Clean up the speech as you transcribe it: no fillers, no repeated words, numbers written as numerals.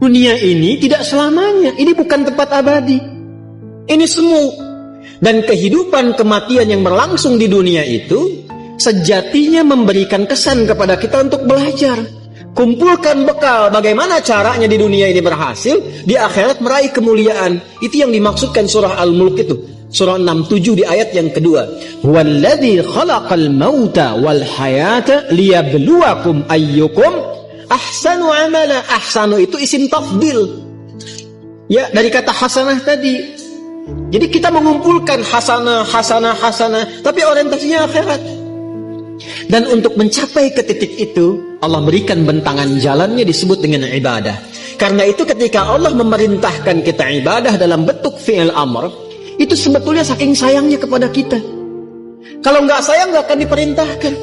dunia ini tidak selamanya. Ini bukan tempat abadi. Ini semu. Dan kehidupan kematian yang berlangsung di dunia itu sejatinya memberikan kesan kepada kita untuk belajar. Kumpulkan bekal bagaimana caranya di dunia ini berhasil, di akhirat meraih kemuliaan. Itu yang dimaksudkan surah Al-Mulk itu. Surah 67 di ayat yang kedua. Walladzi khalaqal mauta wal hayata liyabluwakum ayyukum ahsanu amala. Ahsanu itu isim tafdil. Ya, dari kata hasanah tadi. Jadi kita mengumpulkan hasanah, tapi orientasinya akhirat. Dan untuk mencapai ke titik itu, Allah berikan bentangan jalannya disebut dengan ibadah. Karena itu ketika Allah memerintahkan kita ibadah dalam bentuk fi'il amr, itu sebetulnya saking sayangnya kepada kita. Kalau nggak sayang nggak akan diperintahkan.